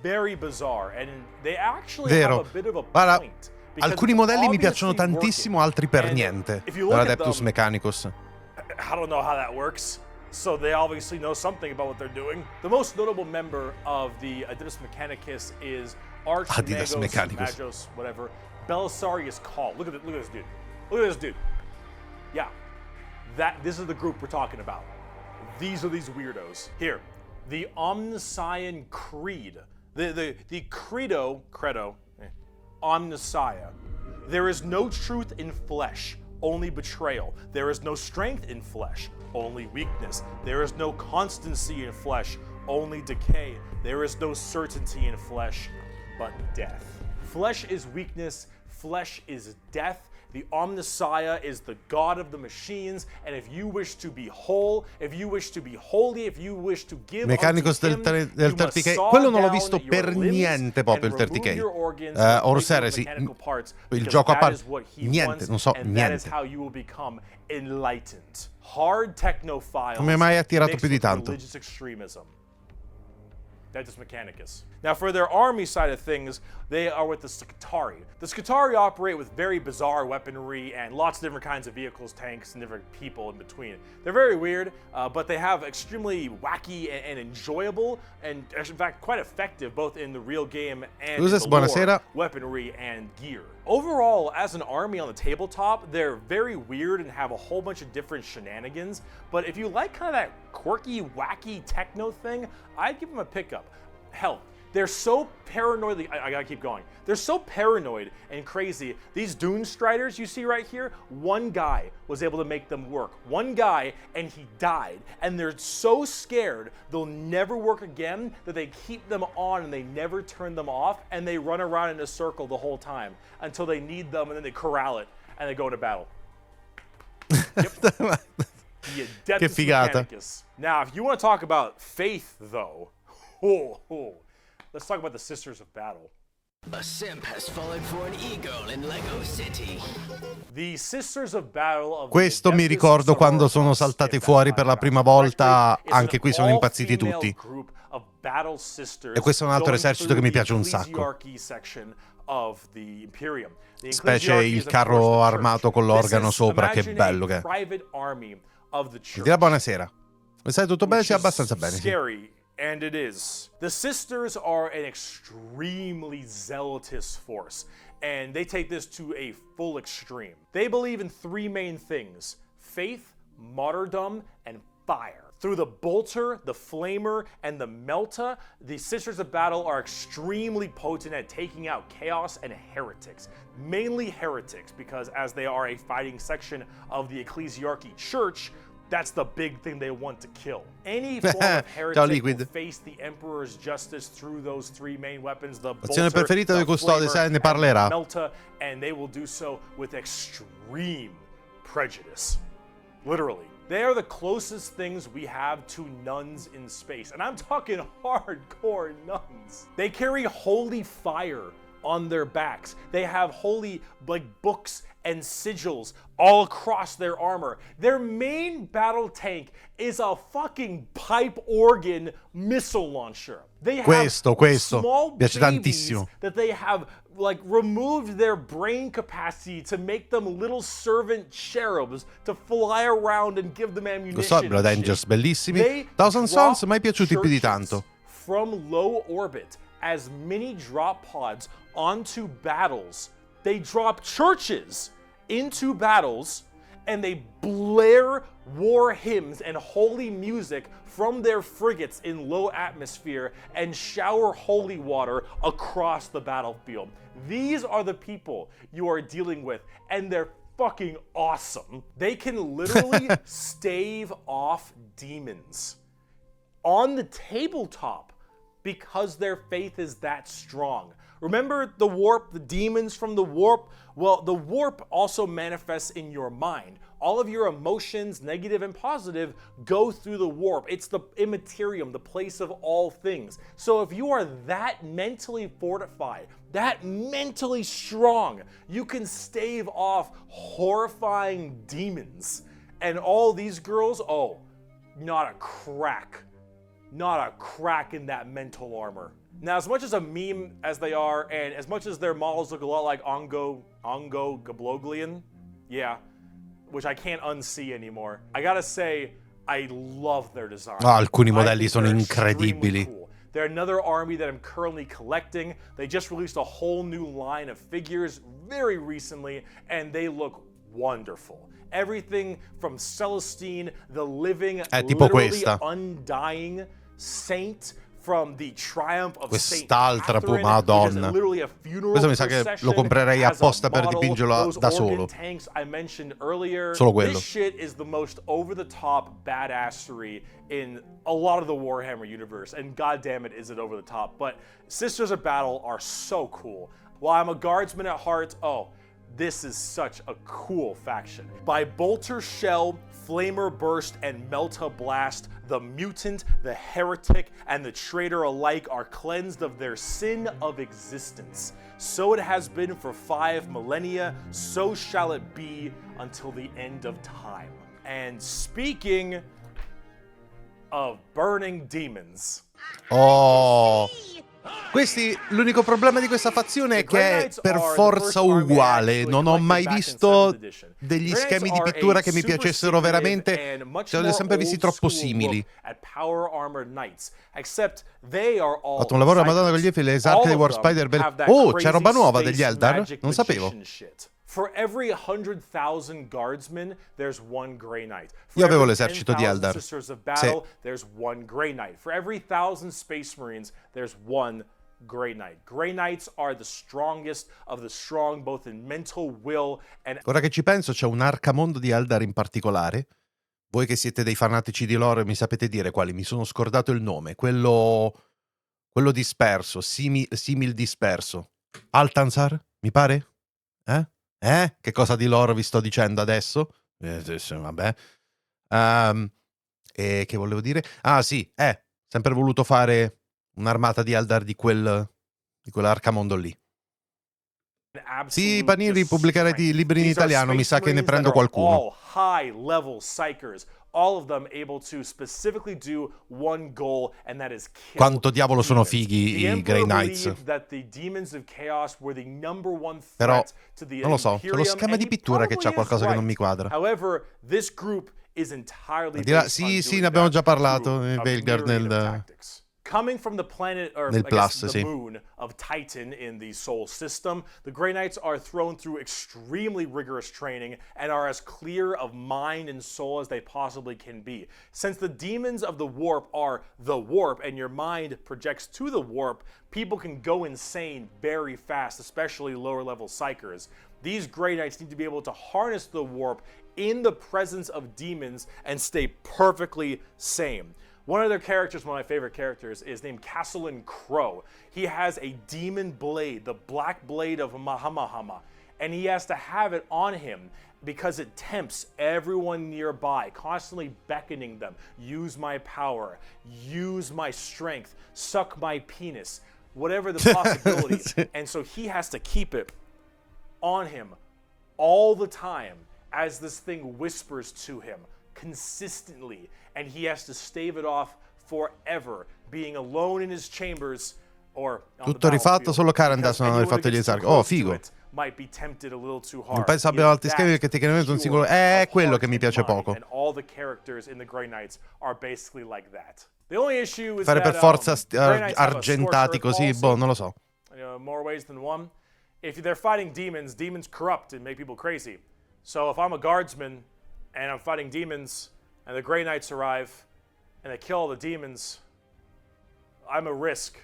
very bizarre, and they actually have a bit of a point. Alcuni modelli mi piacciono tantissimo, altri per niente. Adeptus Mechanicus. I don't know how that works. So they obviously know something about what they're doing. The most notable member of the Adeptus Mechanicus is Magos, whatever. Belisarius Call. Look at this dude. Look at this dude. Yeah. This is the group we're talking about. These are these weirdos. Here, the Omnissian Creed. The credo, Omnissiah. There is no truth in flesh, only betrayal. There is no strength in flesh, only weakness. There is no constancy in flesh, only decay. There is no certainty in flesh, but death. Flesh is weakness, flesh is death. The Omnissiah is the god of the machines, and if you wish to be whole, if you wish to be holy, if you wish to give Mechanicus del 30K, quello non l'ho visto per niente proprio il 30K. Orsere sì, il gioco a parte, niente, non so niente. Non mi ha mai attirato più di tanto. Adeptus Mechanicus. Now, for their army side of things, they are with the Scutari. The Scutari operate with very bizarre weaponry and lots of different kinds of vehicles, tanks, and different people in between. They're very weird, but they have extremely wacky and enjoyable, and in fact quite effective both in the real game and in the lore, weaponry and gear. Overall, as an army on the tabletop, they're very weird and have a whole bunch of different shenanigans, but if you like kind of that quirky, wacky techno thing, I'd give them a pickup. Hell, they're so paranoid, I gotta keep going. They're so paranoid and crazy. These Dune Striders you see right here, one guy was able to make them work. One guy, and he died. And they're so scared they'll never work again that they keep them on and they never turn them off, and they run around in a circle the whole time until they need them, and then they corral it and they go into battle. Yep. the Adeptus figata. Mechanicus. Now, if you want to talk about faith, though, let's talk about the Sisters of Battle. A simp has fallen for an eagle in Lego City. The Sisters of Battle of Questo mi ricordo quando sono saltati fuori per la prima volta, anche qui sono impazziti tutti. E questo è un altro esercito che mi piace un sacco. Specie il carro armato con l'organo sopra, che bello che è. Mi dirà buonasera. Mi sai tutto bene? Sì, abbastanza bene. Sì. And it is. The Sisters are an extremely zealotous force, and they take this to a full extreme. They believe in three main things: faith, martyrdom, and fire. Through the Bolter, the Flamer, and the Melta, the Sisters of Battle are extremely potent at taking out chaos and heretics. Mainly heretics, because as they are a fighting section of the Ecclesiarchy Church, that's the big thing they want to kill. Any form of heretic will face the Emperor's justice through those three main weapons, the L'azione preferita di Custodes, ne parlerà. Melta, and they will do so with extreme prejudice. Literally. They are the closest things we have to nuns in space. And I'm talking hardcore nuns. They carry holy fire on their backs. They have holy books and sigils all across their armor. Their main battle tank is a fucking pipe organ missile launcher. They have small piace tantissimo. that they have removed their brain capacity to make them little servant cherubs to fly around and give them ammunition. Blood Angels bellissimi. Thousand Sons mai piaciuti più di tanto. From low orbit as mini drop pods onto battles. They drop churches into battles, and they blare war hymns and holy music from their frigates in low atmosphere and shower holy water across the battlefield. These are the people you are dealing with, and they're fucking awesome. They can literally stave off demons on the tabletop because their faith is that strong. Remember the warp, the demons from the warp? Well, the warp also manifests in your mind. All of your emotions, negative and positive, go through the warp. It's the immaterium, the place of all things. So if you are that mentally fortified, that mentally strong, you can stave off horrifying demons. And all these girls, not a crack. Not a crack in that mental armor. Now, as much as a meme as they are, and as much as their models look a lot like Ongo Gabloglian, yeah, which I can't unsee anymore, I gotta say, I love their design. Alcuni modelli sono incredibili. Cool. They're another army that I'm currently collecting. They just released a whole new line of figures very recently, and they look wonderful. Everything from Celestine, the living, literally undying saint, from the triumph of quest'altra Madonna. Questo mi sa che lo comprerei apposta per dipingerlo da solo. Solo quello. This shit is the most over-the-top badassery in a lot of the Warhammer universe, and goddamn it, is it over the top. But Sisters of Battle are so cool. While I'm a guardsman at heart, this is such a cool faction. By Bolter Shell, Flamer Burst, and Melta Blast, the mutant, the heretic, and the traitor alike are cleansed of their sin of existence. So it has been for 5 millennia, so shall it be until the end of time. And speaking of burning demons. L'unico problema di questa fazione è che è per forza uguale. Non ho mai visto degli schemi di pittura che mi piacessero veramente. Li ho sempre visti troppo simili. Ho fatto un lavoro a Madonna con gli Elfi, le esarche dei War Spider. C'è roba nuova degli Eldar? Non sapevo. For every 100,000 guardsmen, there's one Grey Knight. Io avevo l'esercito di Eldar. Sisters of Battle, there's one Grey Knight. For every 1,000 Space Marines, there's one Grey Knight. Grey Knights are the strongest of the strong, both in mental will and... Ora che ci penso, c'è un arcamondo di Eldar in particolare. Voi che siete dei fanatici di lore mi sapete dire quali. Mi sono scordato il nome. Quello disperso, simil disperso. Altanzar, mi pare? Che cosa di loro vi sto dicendo adesso? Vabbè. E che volevo dire? Ah sì, sempre voluto fare un'armata di Eldar di quell'arcamondo lì. Sì, Panini, pubblicare i libri in italiano, mi sa che ne prendo qualcuno. All high level psychers, all of them able to specifically do one goal, and that is kill Quanto diavolo sono demons. fighi The i Emperor Grey Knights. believed that the demons of chaos were the number one Però, threat to the non lo so, c'è lo Imperium, schema and di he pittura che c'ha probably qualcosa is che non mi right. quadra. However, this group is entirely Dirà, based on sì, doing ne abbiamo già that parlato, through a Veilguard myriad of nel... tactics. Coming from the planet, or Nel I guess Plus, the sì. moon of Titan in the Sol system, the Grey Knights are thrown through extremely rigorous training and are as clear of mind and soul as they possibly can be. Since the demons of the warp are the warp and your mind projects to the warp, people can go insane very fast, especially lower level psychers. These Grey Knights need to be able to harness the warp in the presence of demons and stay perfectly sane. One of their characters, one of my favorite characters, is named Kristal Cross. He has a demon blade, the black blade of Mahamahama, and he has to have it on him because it tempts everyone nearby, constantly beckoning them, use my power, use my strength, suck my penis, whatever the possibility. And so he has to keep it on him all the time as this thing whispers to him consistently, and he has to stave it off forever, being alone in his chambers or on Tutto the rifatto, solo Karandas non hanno anyone who rifatto gli gets too esarchi. Oh, close to figo. it might be tempted a little too Non hard. penso He abbiano is altri schemi that perché tecnicamente un singolo... pure È of quello heart che mi and piace mind, poco. and all the characters in the Grey Knights are basically like that. The only issue is Fare that per forza Grey Knights have a argentati scorched così, earth boh, policy. non lo so. More ways than one. If they're fighting demons, demons corrupt and make people crazy. So if I'm a guardsman and I'm fighting demons and the Grey Knights arrive and they kill all the demons, I'm a risk.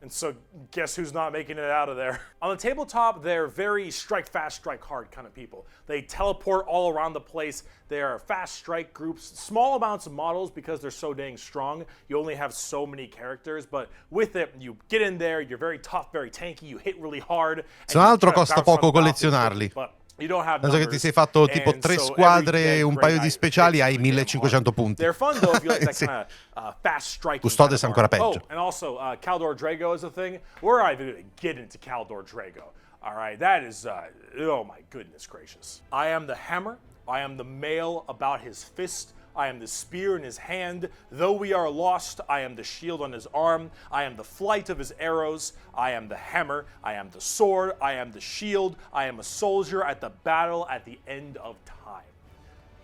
And so guess who's not making it out of there? On the tabletop, they're very strike fast, strike hard kind of people. They teleport all around the place. They are fast strike groups, small amounts of models because they're so dang strong. You only have so many characters, but with it, you get in there, you're very tough, very tanky, you hit really hard. Se non altro costa poco collezionarli. Penso che ti sei fatto tipo 3 squadre e un paio di speciali, hai 1500 punti. They're fun though if you like that Sì. kind of fast striking. Custodes kind of ancora arm. peggio. Oh, and also Caldor Drago is a thing. We're not even going to get into Caldor Drago. All right, that is oh my goodness gracious. I am the hammer. I am the mail about his fist. I am the spear in his hand. Though we are lost, I am the shield on his arm. I am the flight of his arrows. I am the hammer. I am the sword. I am the shield. I am a soldier at the battle at the end of time.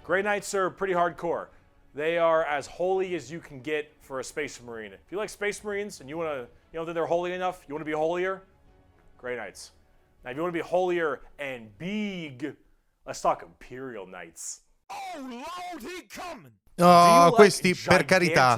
Grey Knights are pretty hardcore. They are as holy as you can get for a Space Marine. If you like Space Marines and you want to, you know that they're holy enough, you want to be holier, Grey Knights. Now, if you want to be holier and big, let's talk Imperial Knights. No, questi per carità,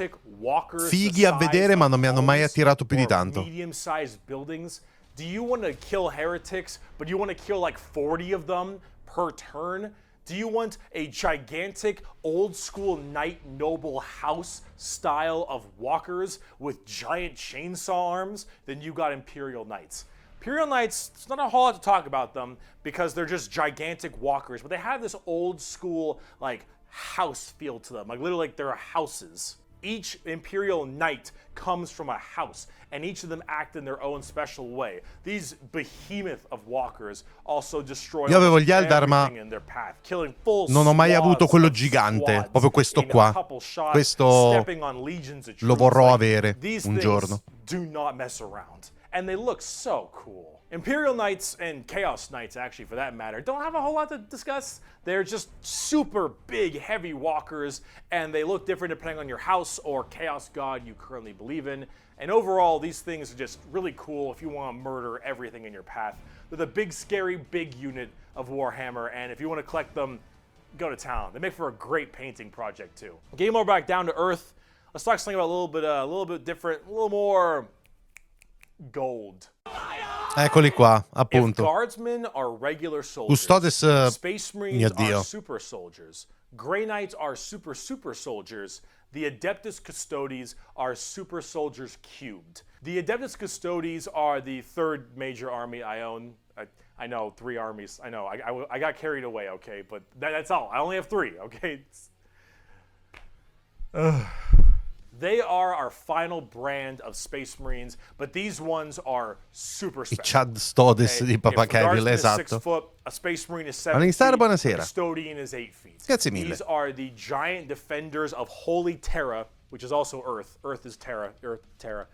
fighi a vedere, ma non mi hanno mai attirato più di tanto. Medium-sized buildings. Do you want to kill heretics, but you want to kill like 40 of them per turn? Do you want a gigantic old school knight noble house style of walkers with giant chainsaw arms? Then you got Imperial Knights. Imperial Knights, it's not a whole lot to talk about them because they're just gigantic walkers, but they have this old school like house feel to them, like literally like they're houses. Each Imperial Knight comes from a house, and each of them act in their own special way. These behemoth of walkers also destroy Io avevo gli Eldar, ma everything in their path, killing full non ho mai avuto swaths quello of gigante, squads proprio questo in a qua. couple shots, Questo stepping on legions of lo troops. vorrò Like, avere these un things giorno. do not mess around, and they look so cool. Imperial Knights and Chaos Knights, actually, for that matter, don't have a whole lot to discuss. They're just super big, heavy walkers, and they look different depending on your house or chaos god you currently believe in. And overall, these things are just really cool if you want to murder everything in your path. They're the big, scary, big unit of Warhammer, and if you want to collect them, go to town. They make for a great painting project, too. Getting more back down to earth, let's talk something about a little bit different, a little more gold. Eccoli qua, If appunto. guardsmen are regular soldiers, Custodes, Space mio Marines Dio. are super soldiers, Grey Knights are super soldiers, the Adeptus Custodes are super soldiers cubed. The Adeptus Custodes are the third major army I own. I know, 3 armies. I know, I got carried away, okay? But that's all. I only have 3, okay? They are our final brand of Space Marines, but these ones are super I special. Custodes di Papa If the Guardsman Kevil, is 6 esatto. foot, a Space Marine is 7 Iniziare, feet, buonasera. a Custodian is 8 feet. Grazie mille. These are the giant defenders of Holy Terra, which is also Earth. Earth is Terra, Terra,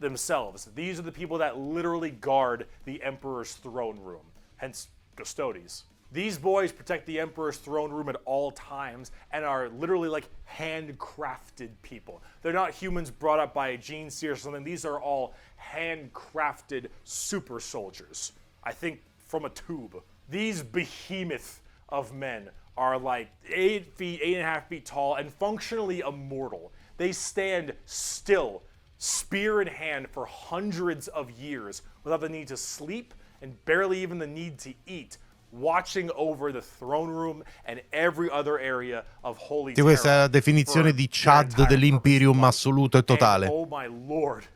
themselves. These are the people that literally guard the Emperor's throne room, hence Custodes. These boys protect the Emperor's throne room at all times and are literally like handcrafted people. They're not humans brought up by a gene seer or something. These are all handcrafted super soldiers. I think from a tube. These behemoth of men are like 8 feet, 8.5 feet tall, and functionally immortal. They stand still, spear in hand, for hundreds of years without the need to sleep and barely even the need to eat, watching over the throne room and every other area of Holy Di questa Terra definizione for di their Chad entire dell'Imperium purpose of life. assoluto e totale. And, oh my lord,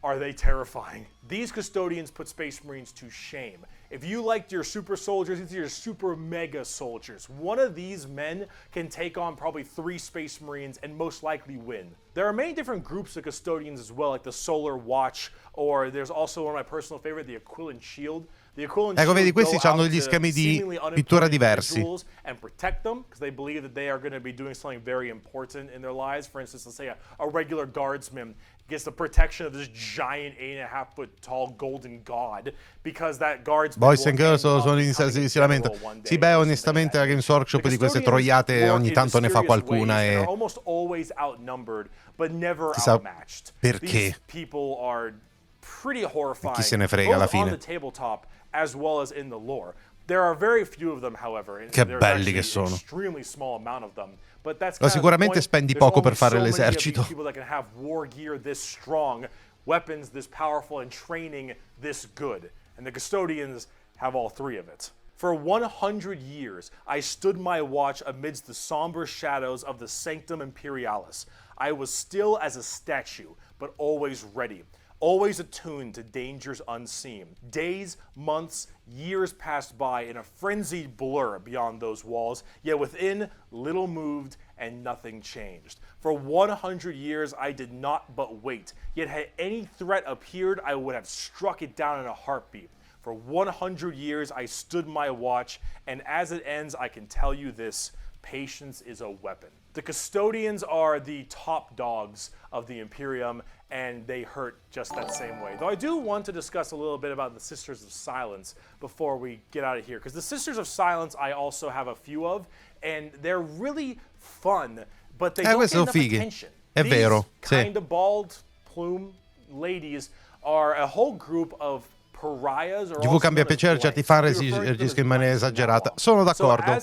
are they terrifying. These Custodians put Space Marines to shame. If you liked your super soldiers, these are your super mega soldiers. One of these men can take on probably 3 Space Marines and most likely win. There are many different groups of Custodians as well, like the Solar Watch, or there's also one of my personal favorite, the Aquilon Shield. Ecco, vedi, questi hanno degli schemi di pittura diversi. And protect them because they believe that they are going to be doing something very important in their lives. For instance, let's say a regular guardsman gets the protection of this giant 8.5 foot tall golden god because that guardsman. Boys and Girls sono iniziati, si lamentano. Sì, beh, onestamente la Games Workshop di queste troiate ogni tanto ne fa qualcuna e almost always outnumbered, but never chissà outmatched. perché. These people are pretty horrifying. Chi se ne frega alla both on fine. the tabletop as well as in the lore. There are very few of them, however. Che There's belli che actually sono. an extremely small amount of them. But that's Ma kind of the sicuramente point. spendi There's poco only per fare so many of l'esercito. these people that can have war gear this strong, weapons this powerful, and training this good. And the Custodians have all 3 of it. For 100 years, I stood my watch amidst the somber shadows of the Sanctum Imperialis. I was still as a statue, but always ready. Always attuned to dangers unseen. Days, months, years passed by in a frenzied blur beyond those walls, yet within little moved and nothing changed. For 100 years I did not but wait, yet had any threat appeared I would have struck it down in a heartbeat. For 100 years I stood my watch, and as it ends I can tell you this: patience is a weapon. The Custodians are the top dogs of the Imperium, and they hurt just that same way. Though I do want to discuss a little bit about the Sisters of Silence before we get out of here, because the Sisters of Silence I also have a few of, and they're really fun, but they don't get enough attention. È vero, sì. Kind of bald plume ladies are a whole group of pariahs. TV cambia piacere, certi fan reagiscono in maniera esagerata. Sono d'accordo,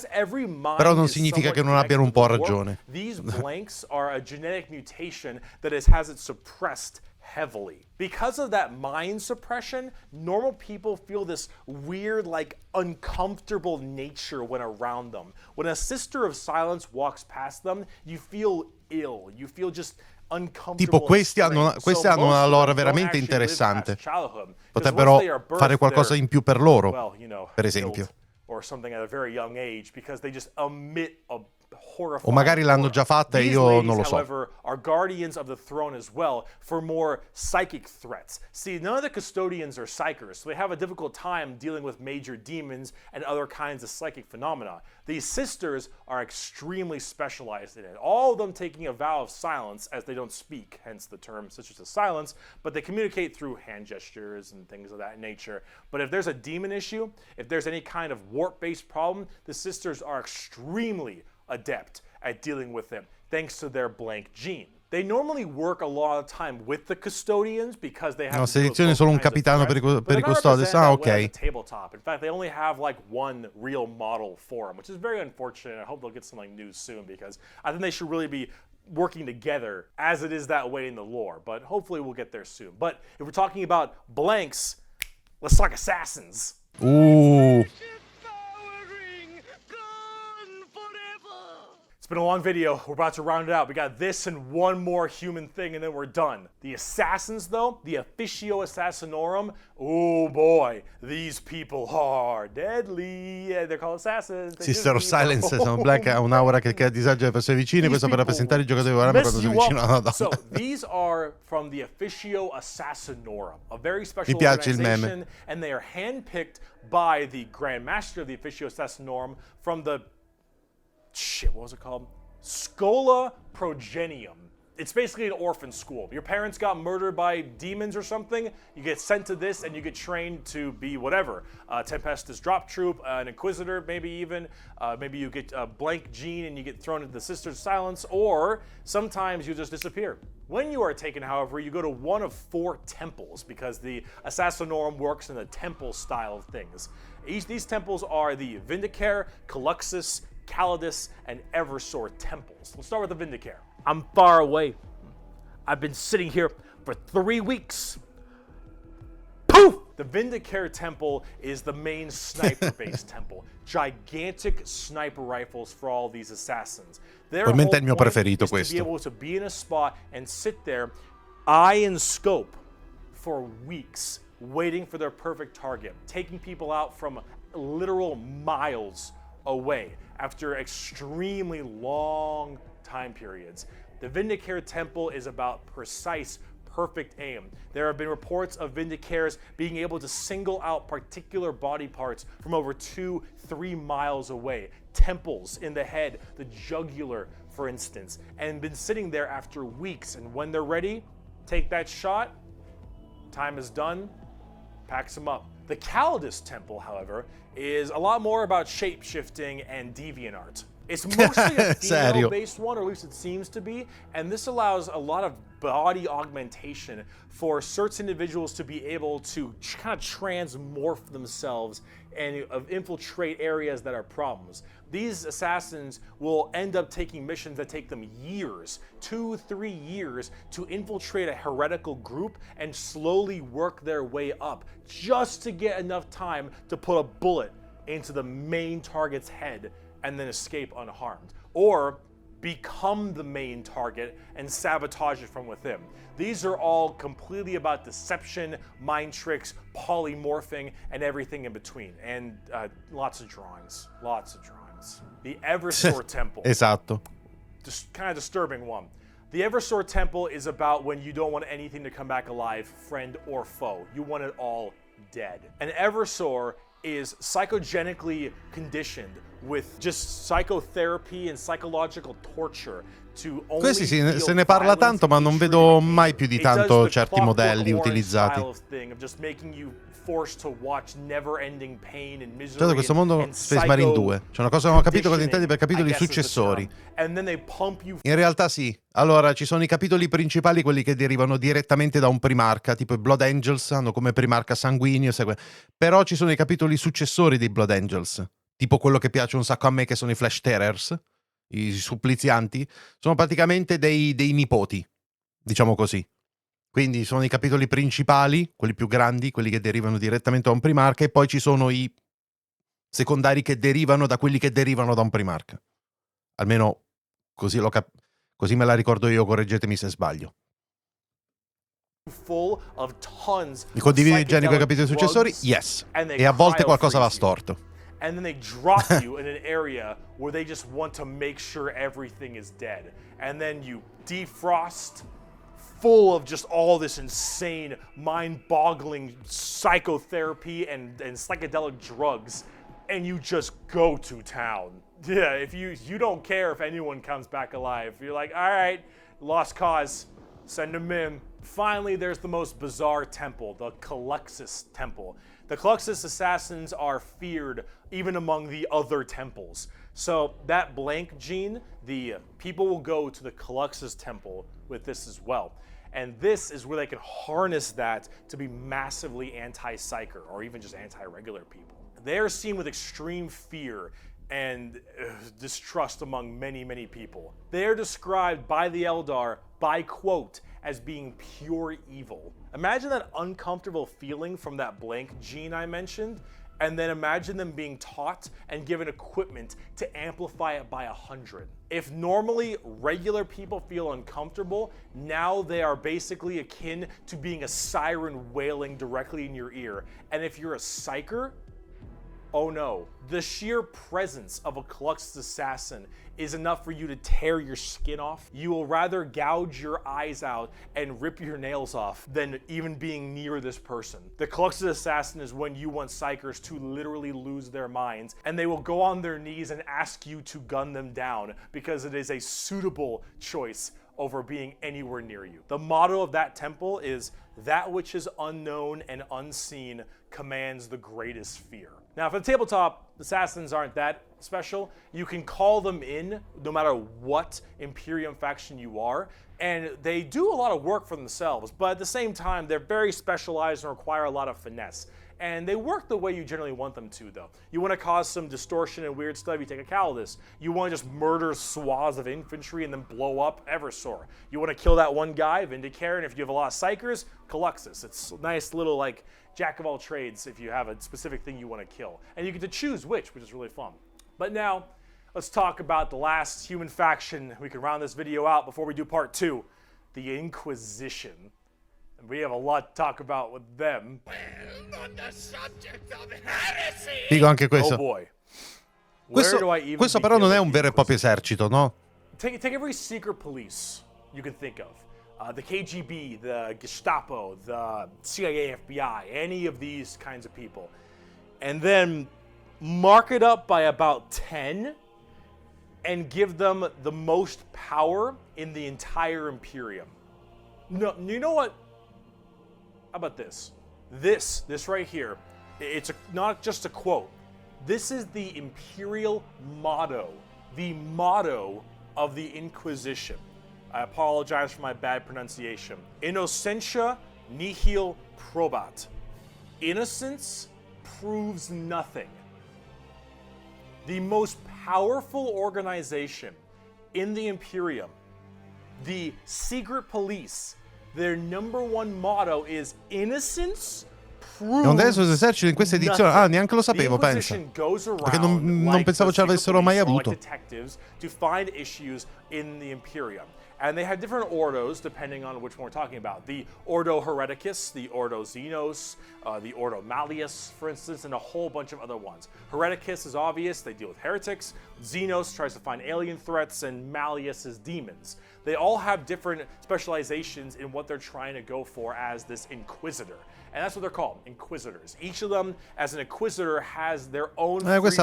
però non significa che non abbiano un po' ragione. These blanks are a genetic mutation that has it suppressed heavily. Because of that mind suppression, normal people feel this weird, like, uncomfortable nature when around them. When a Sister of Silence walks past them, you feel ill. You feel just tipo questi hanno una lore veramente interessante, potrebbero fare qualcosa in più per loro, per esempio, o magari l'hanno già fatta e io non lo so. Are guardians of the throne as well for more psychic threats. See, none of the Custodians are psychers, so they have a difficult time dealing with major demons and other kinds of psychic phenomena. These sisters are extremely specialized in it, all of them taking a vow of silence as they don't speak, hence the term Sisters of Silence, but they communicate through hand gestures and things of that nature. But if there's a demon issue, if there's any kind of warp-based problem, the sisters are extremely adept at dealing with them, thanks to their blank gene. They normally work a lot of time with the Custodians because they have no, selezioni solo un capitano per i Custodes. Ah, ok. Tabletop. In fact, they only have like one real model for them, which is very unfortunate. I hope they'll get something new soon because I think they should really be working together as it is that way in the lore. But hopefully we'll get there soon. But if we're talking about blanks, let's talk assassins. It's been a long video. We're about to round it out. We got this and one more human thing, and then we're done. The assassins, though, the Officio Assassinorum, oh boy, these people are deadly. Yeah, they're called assassins. Sister of Silence, sono Black, ha un'aura che crea disagio alle persone vicine. Questo per rappresentare i giocatori di Warhammer quando si avvicinano alla donna. So these are from the Officio Assassinorum, a very special Mi piace il meme. organization, and they are handpicked by the Grand Master of the Officio Assassinorum from the what was it called? Schola Progenium. It's basically an orphan school. Your parents got murdered by demons or something, you get sent to this and you get trained to be whatever. Tempestus drop troop, an inquisitor maybe even. Maybe you get a blank gene and you get thrown into the Sisters of Silence, or sometimes you just disappear. When you are taken, however, you go to one of 4 temples because the Assassinorum works in the temple style of things. These temples are the Vindicare, Caluxus, Calidus, and Eversor temples. Let's start with the Vindicare. I'm far away. I've been sitting here for 3 weeks. Poof! The Vindicare temple is the main sniper-based temple. Gigantic sniper rifles for all these assassins. Their whole Probabilmente è il mio point preferito is to be questo. able to be in a spot and sit there, eye and scope, for weeks, waiting for their perfect target, taking people out from literal miles away after extremely long time periods. The Vindicare Temple is about precise, perfect aim. There have been reports of Vindicares being able to single out particular body parts from over 2-3 miles away. Temples in the head, the jugular, for instance, and been sitting there after weeks. And when they're ready, take that shot, time is done, packs them up. The Calidus Temple, however, is a lot more about shape-shifting and deviant art. It's mostly a female-based one, or at least it seems to be, and this allows a lot of body augmentation for certain individuals to be able to kind of transmorph themselves and infiltrate areas that are problems. These assassins will end up taking missions that take them years, 2-3 years, to infiltrate a heretical group and slowly work their way up, just to get enough time to put a bullet into the main target's head and then escape unharmed, or become the main target and sabotage it from within. These are all completely about deception, mind tricks, polymorphing, and everything in between. And lots of drawings. The Eversor Temple. Esatto. Just kind of disturbing one. The Eversor Temple is about when you don't want anything to come back alive, friend or foe. You want it all dead. An Eversor is psychogenically conditioned with just psychotherapy and psychological torture to only Questi se ne parla tanto, ma non vedo mai più di tanto certi modelli utilizzati. Certo, questo mondo Space Marine 2. C'è una cosa che non ho capito cosa intendi per capitoli successori. In realtà sì. Allora, ci sono i capitoli principali, quelli che derivano direttamente da un primarca, tipo i Blood Angels hanno come primarca sanguigno, però ci sono i capitoli successori dei Blood Angels, tipo quello che piace un sacco a me, che sono i Flash Terrors, i supplizianti, sono praticamente dei nipoti, diciamo così. Quindi sono i capitoli principali, quelli più grandi, quelli che derivano direttamente da un primarca, e poi ci sono i secondari che derivano da quelli che derivano da un primarca. Almeno così così me la ricordo io, correggetemi se sbaglio. Mi condividi il genere con i capitoli successori? Yes. E a volte qualcosa va storto. And then they drop you in an area where they just want to make sure everything is dead. And then you defrost, full of just all this insane, mind-boggling psychotherapy and psychedelic drugs, and you just go to town. Yeah, if you don't care if anyone comes back alive. You're like, all right, lost cause, send them in. Finally, there's the most bizarre temple, the Caluxus Temple. The Caluxus assassins are feared even among the other temples. So that blank gene, the people will go to the Caluxus Temple with this as well. And this is where they can harness that to be massively anti-psyker, or even just anti-regular people. They are seen with extreme fear and distrust among many, many people. They are described by the Eldar, by quote, as being pure evil. Imagine that uncomfortable feeling from that blank gene I mentioned, and then imagine them being taught and given equipment to amplify it by 100. If normally regular people feel uncomfortable, now they are basically akin to being a siren wailing directly in your ear. And if you're a psyker, oh no, the sheer presence of a Cluxed assassin is enough for you to tear your skin off. You will rather gouge your eyes out and rip your nails off than even being near this person. The Cluxed assassin is when you want psychers to literally lose their minds, and they will go on their knees and ask you to gun them down because it is a suitable choice over being anywhere near you. The motto of that temple is, "That which is unknown and unseen commands the greatest fear." Now, for the tabletop, assassins aren't that special. You can call them in no matter what Imperium faction you are, and they do a lot of work for themselves, but at the same time, they're very specialized and require a lot of finesse. And they work the way you generally want them to, though. You want to cause some distortion and weird stuff, you take a Calidus. You want to just murder swaths of infantry and then blow up Eversor. You want to kill that one guy, Vindicare, and if you have a lot of Psychers, Caluxus. It's a nice little, like, jack of all trades if you have a specific thing you want to kill. And you get to choose which is really fun. But now, let's talk about the last human faction. We can round this video out before we do part 2, the Inquisition. And we have a lot to talk about with them. On the subject of heresy. Dico anche questo. Oh boy. Where do I even Questo però begin non è with un the vero e proprio Inquisition? esercito, no? Take every secret police you can think of. The KGB, the Gestapo, the CIA, FBI, any of these kinds of people. And then mark it up by about 10 and give them the most power in the entire Imperium. No, you know what? How about this? This right here, it's not just a quote. This is the Imperial motto, the motto of the Inquisition. I apologize for my bad pronunciation. Innocentia nihil probat. Innocence proves nothing. The most powerful organization in the Imperium, the secret police, their number one motto is innocence proves Non adesso esercito in questa edizione. Ah, neanche lo The sapevo, pensa. Inquisition goes Perché around non like pensavo the ce secret l'avessero mai police or avuto. like detectives to find issues in the Imperium. And they have different ordos depending on which one we're talking about. The Ordo Hereticus, the Ordo Xenos, the Ordo Malleus, for instance, and a whole bunch of other ones. Hereticus is obvious, they deal with heretics. Xenos tries to find alien threats, and Malleus is demons. They all have different specializations in what they're trying to go for as this Inquisitor. And that's what they're called, Inquisitors. Each of them, as an Inquisitor, has their own Questa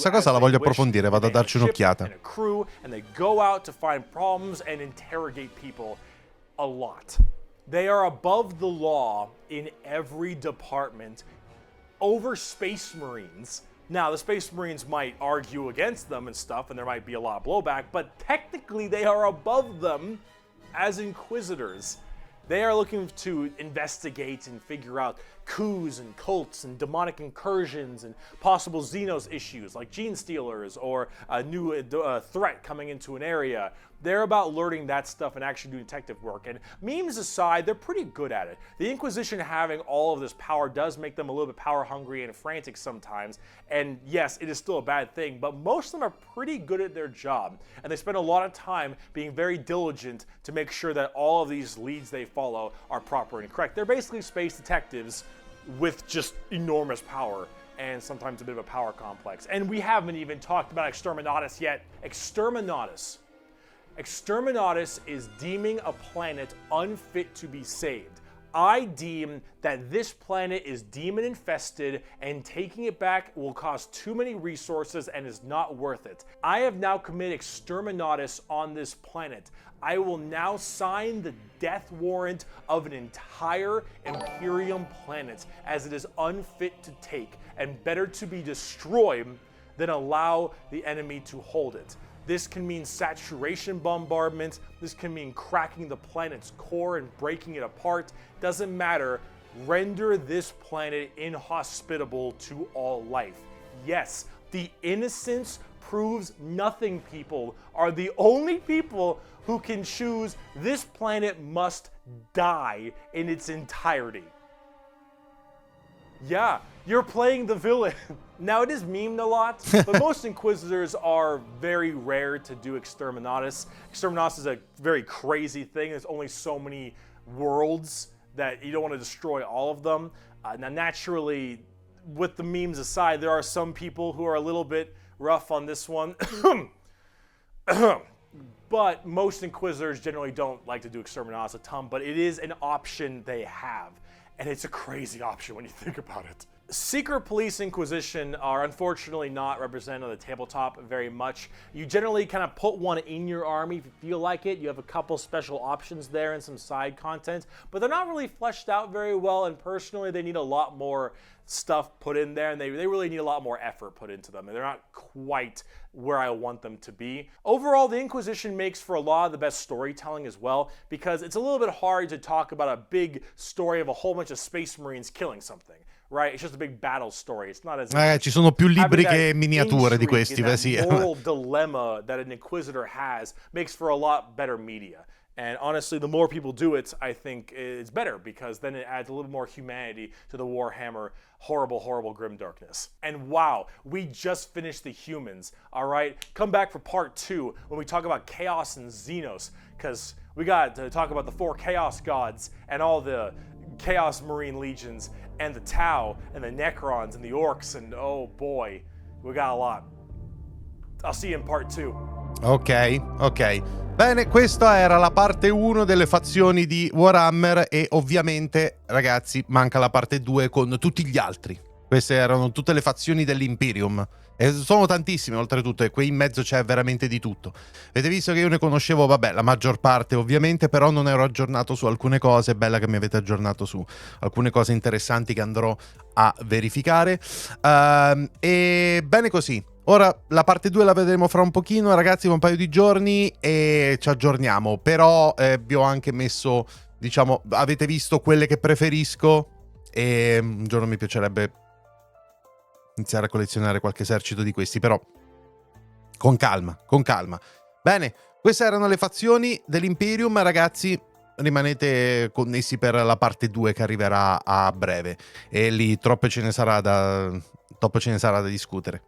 cosa la voglio approfondire, vado a darci un'occhiata. And a crew, and they go out to find problems and interrogate people a lot. They are above the law in every department over Space Marines. Now, the Space Marines might argue against them and stuff, and there might be a lot of blowback, but technically they are above them as Inquisitors. They are looking to investigate and figure out coups and cults and demonic incursions and possible Xenos issues like gene stealers or a new threat coming into an area. They're about learning that stuff and actually doing detective work. And memes aside, they're pretty good at it. The Inquisition having all of this power does make them a little bit power hungry and frantic sometimes. And yes, it is still a bad thing, but most of them are pretty good at their job. And they spend a lot of time being very diligent to make sure that all of these leads they follow are proper and correct. They're basically space detectives with just enormous power and sometimes a bit of a power complex. And we haven't even talked about Exterminatus yet. Exterminatus is deeming a planet unfit to be saved. I deem that this planet is demon infested and taking it back will cost too many resources and is not worth it. I have now committed Exterminatus on this planet. I will now sign the death warrant of an entire Imperium planet as it is unfit to take and better to be destroyed than allow the enemy to hold it. This can mean saturation bombardment. This can mean cracking the planet's core and breaking it apart. Doesn't matter. Render this planet inhospitable to all life. Yes, the innocence proves nothing people are the only people who can choose this planet must die in its entirety. Yeah, you're playing the villain. Now, it is memed a lot, but most Inquisitors are very rare to do Exterminatus. Exterminatus is a very crazy thing. There's only so many worlds that you don't want to destroy all of them. Now, naturally, with the memes aside, there are some people who are a little bit rough on this one. But most Inquisitors generally don't like to do Exterminatus a ton, but it is an option they have. And it's a crazy option when you think about it. Secret Police Inquisition are unfortunately not represented on the tabletop very much. You generally kind of put one in your army if you feel like it. You have a couple special options there and some side content, but they're not really fleshed out very well, and personally they need a lot more stuff put in there, and they really need a lot more effort put into them, and they're not quite where I want them to be. Overall, the Inquisition makes for a lot of the best storytelling as well, because it's a little bit hard to talk about a big story of a whole bunch of Space Marines killing something. Right, it's just a big battle story. It's not as ci sono più libri che miniature di questi, The moral dilemma that an Inquisitor has makes for a lot better media. And honestly, the more people do it, I think it's better, because then it adds a little more humanity to the Warhammer horrible, horrible grimdarkness. And wow, we just finished the humans, all right? Come back for part 2 when we talk about Chaos and Xenos, because we got to talk about the 4 Chaos Gods and all the Chaos Marine Legions and the Tau and the Necrons and the Orcs, and oh boy, we got a lot. I'll see you in part 2. Ok. Bene, questa era la parte 1 delle fazioni di Warhammer e ovviamente, ragazzi, manca la parte 2 con tutti gli altri. Queste erano tutte le fazioni dell'Imperium. E sono tantissime oltretutto, e qui in mezzo c'è veramente di tutto. Avete visto che io ne conoscevo, vabbè, la maggior parte ovviamente, però non ero aggiornato su alcune cose. Bella che mi avete aggiornato su alcune cose interessanti che andrò a verificare. E bene così. Ora la parte 2 la vedremo fra un pochino, ragazzi, un paio di giorni, e ci aggiorniamo. Però vi ho anche messo, diciamo, avete visto quelle che preferisco, e un giorno mi piacerebbe iniziare a collezionare qualche esercito di questi, però con calma. Bene, queste erano le fazioni dell'Imperium, ragazzi. Rimanete connessi per la parte 2 che arriverà a breve, e lì troppo ce ne sarà da discutere.